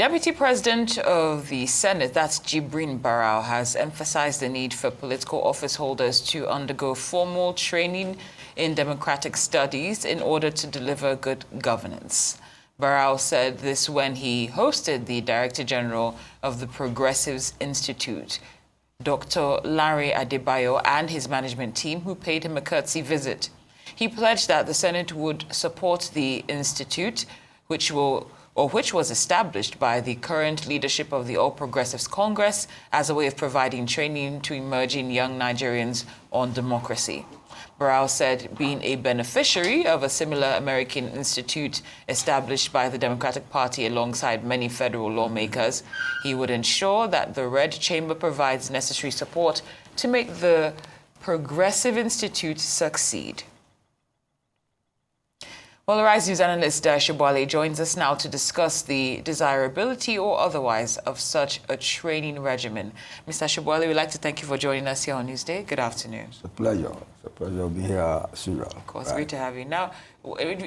Deputy President of the Senate, that's Barau, has emphasized the need for political office holders to undergo formal training in democratic studies in order to deliver good governance. Barau said this when he hosted the Director General of the Progressives Institute, Dr. Larry Adebayo, and his management team, who paid him a courtesy visit. He pledged that the Senate would support the institute, which was established by the current leadership of the All Progressives Congress as a way of providing training to emerging young Nigerians on democracy. Barau said being a beneficiary of a similar American institute established by the Democratic Party alongside many federal lawmakers, he would ensure that the Red Chamber provides necessary support to make the Progressive Institute succeed. Well, the Rise News analyst Sobowale joins us now to discuss the desirability or otherwise of such a training regimen. Mr. Sobowale, we'd like to thank you for joining us here on Newsday. Good afternoon. It's a pleasure. It's a pleasure being here, Surah. Of course, great to have you. Now,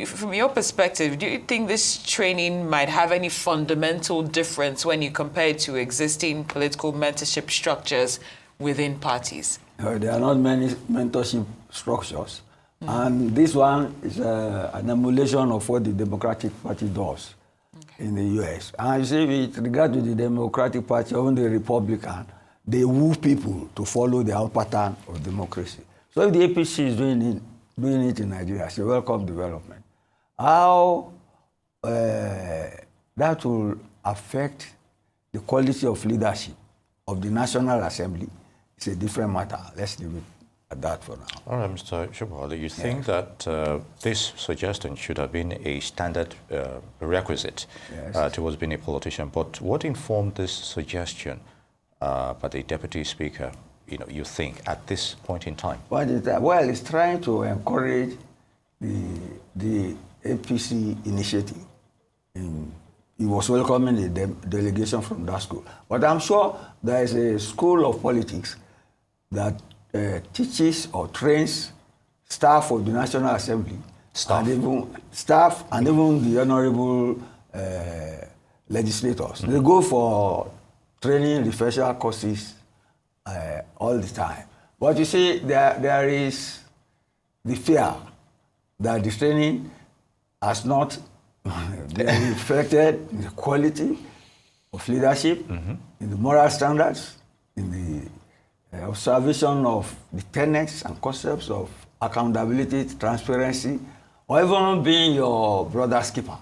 from your perspective, do you think this training might have any fundamental difference when you compare it to existing political mentorship structures within parties? There are not many mentorship structures. And this one is an emulation of what the Democratic Party does in the U.S. And you see, with regard to the Democratic Party, even the Republican, they woo people to follow their pattern of democracy. So if the APC is doing it in Nigeria, it's a welcome development. How that will affect the quality of leadership of the National Assembly is a different matter. Let's leave it at that for now. All right, Mr. Sobowale, you think that this suggestion should have been a standard prerequisite towards being a politician, but what informed this suggestion by the Deputy Speaker, you think, at this point in time? Well, it's trying to encourage the APC initiative. He was welcoming the delegation from that school. But I'm sure there is a school of politics that teaches or trains staff of the National Assembly, and even the honorable legislators. They go for training refresher courses all the time. But you see, there is the fear that the training has not reflected in the quality of leadership, in the moral standards, in the observation of the tenets and concepts of accountability, transparency, or even being your brother's keeper.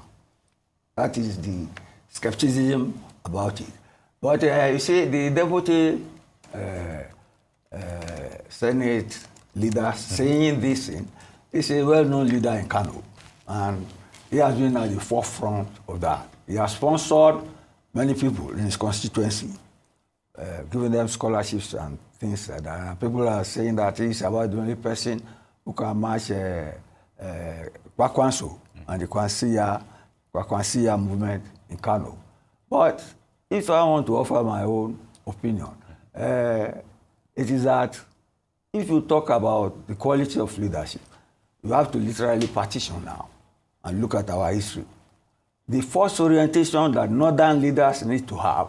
That is the skepticism about it. But you see, the deputy Senate leader saying this thing is a well-known leader in Kano, and he has been at the forefront of that. He has sponsored many people in his constituency, giving them scholarships and things like that. And people are saying that he's about the only person who can match Kwakwanso and the Kwakwansia movement in Kano. But if I want to offer my own opinion, it is that if you talk about the quality of leadership, you have to literally partition now and look at our history. The first orientation that northern leaders need to have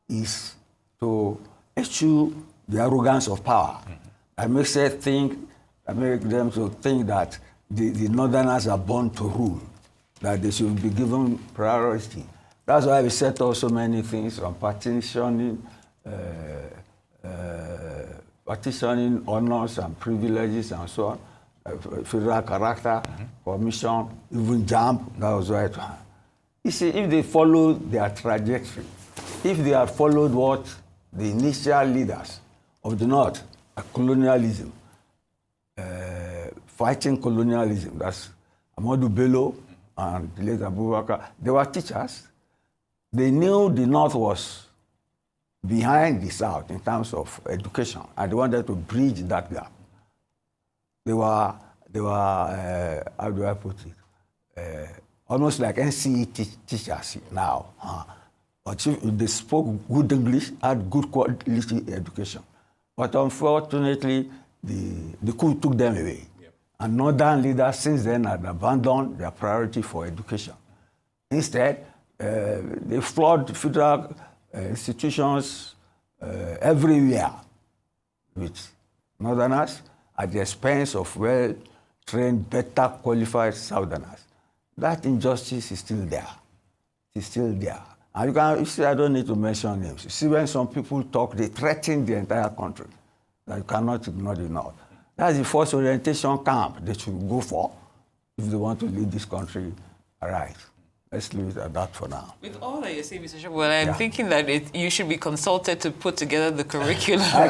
is to eschew the arrogance of power. That makes them to think that the northerners are born to rule, that they should be given priority. That's why we set up so many things on partitioning honors and privileges and so on, federal character, commission, even JAMB. That was right. You see, if they follow their trajectory, if they had followed what the initial leaders of the North, colonialism, fighting colonialism, that's Ahmadu Bello and later Abubakar, they were teachers. They knew the North was behind the South in terms of education, and they wanted to bridge that gap. They were how do I put it, almost like NCE teachers now. But they spoke good English, had good quality education. But unfortunately, the coup took them away. Yep. And northern leaders since then had abandoned their priority for education. Instead, They flood federal institutions everywhere with northerners at the expense of well-trained, better qualified southerners. That injustice is still there. It's still there. And you see, I don't need to mention names. You see, when some people talk, they threaten the entire country. That you cannot ignore the North. That's the first orientation camp they should go for if they want to lead this country right. Let's leave it at that for now. With all that you're saying, Mr. Sobowale, I'm thinking that you should be consulted to put together the curriculum. I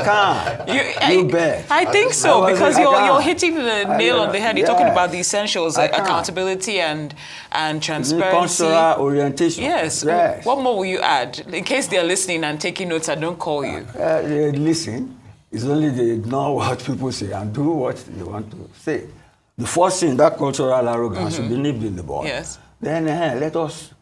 can. You bet. I think so, because you're hitting the nail on the head. You're talking about the essentials, like accountability and transparency. Cultural orientation. Yes. What more will you add? In case they're listening and taking notes, I don't call you. They listen. It's only they ignore what people say and do what they want to say. The first thing, that cultural arrogance should be nipped in the bud. Yes. Then let us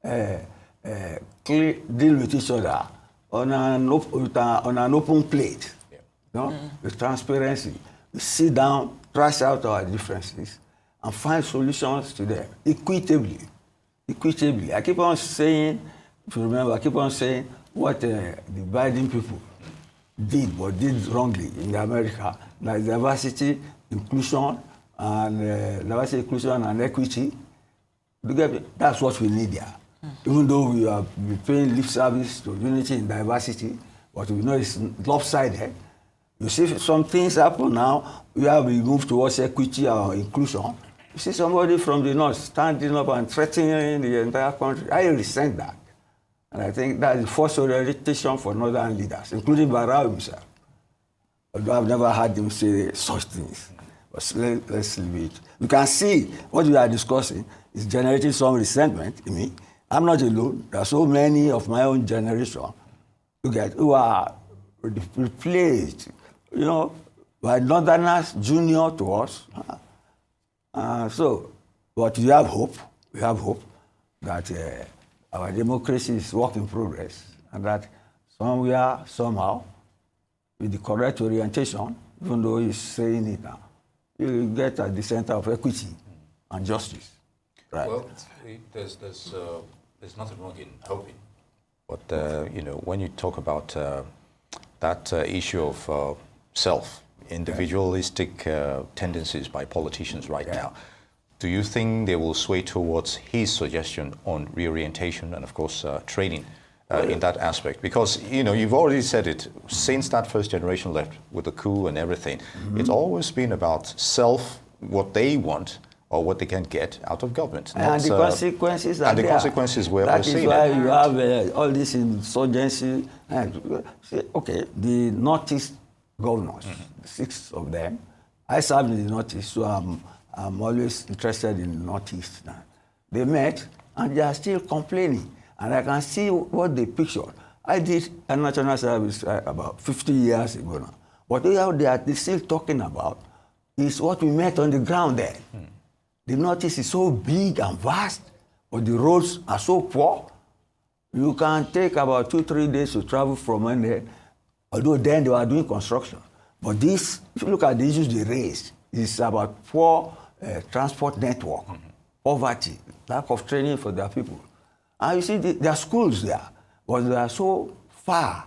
deal with each other on an open plate, you know, with transparency. We sit down, thrash out our differences, and find solutions to them equitably. Equitably. I keep on saying, if you remember, I keep on saying what the Biden people did, but did wrongly in America, like diversity, inclusion, and equity. That's what we need there. Even though we are paying lip service to unity in diversity, but we know it's lopsided. You see some things happen now, we have moved towards equity or inclusion. You see somebody from the North standing up and threatening the entire country. I resent that. And I think that's the first orientation for Northern leaders, including Barau himself. Although I've never heard him say such things. But let's leave it. You can see what we are discussing is generating some resentment in me. I'm not alone. There are so many of my own generation who are replaced, you know, by Northerners junior to us. But we have hope. We have hope that our democracy is work in progress, and that somewhere, somehow, with the correct orientation, even though he's saying it now, you get at the center of equity and justice. Right. Well, there's nothing wrong in hoping, but you know, when you talk about that issue of individualistic tendencies by politicians right now, do you think they will sway towards his suggestion on reorientation and, of course, training in that aspect? Because, you know, you've already said it, since that first generation left with the coup and everything, it's always been about what they want or what they can get out of government. And the consequences are there. And the consequences we're seeing. That is why you have all this insurgency. Okay, the Northeast governors, 6 of them, I served in the Northeast, so I'm always interested in the Northeast now. They met, and they are still complaining. And I can see what they pictured. I did a national service about 50 years ago now. But what they are still talking about is what we met on the ground there. The Northeast is so big and vast, but the roads are so poor. You can take about 2-3 days to travel from there, although then they were doing construction. But this, if you look at the issues they raised, it's about poor transport network, poverty, lack of training for their people. And you see, there are schools there, but they are so far.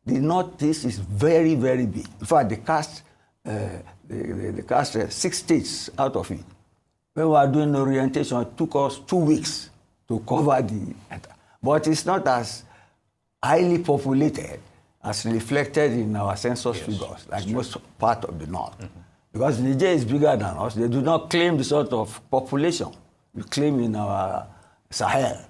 The Northeast is very, very big. In fact, they cast 6 states out of it. When we were doing orientation, it took us 2 weeks to cover the entire. But it's not as highly populated as reflected in our census figures, like most part of the North. Because Niger is bigger than us. They do not claim the sort of population we claim in our Sahel.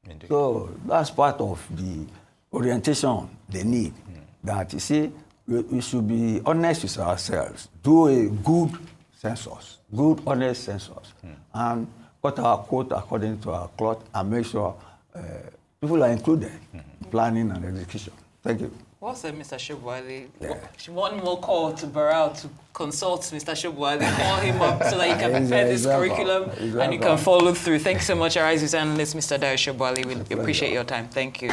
Indeed. So that's part of the orientation they need. That, you see, we should be honest with ourselves. Do a good census, good, honest census, and cut our coat according to our cloth and make sure people are included in planning and execution. Thank you. What's Mr. Sobowale? One more call to Barau to consult Mr. Sobowale, call him up so that you can prepare this curriculum and you can follow through. Thanks so much, Arise Analyst Mr. Sobowale. We appreciate your time. Thank you.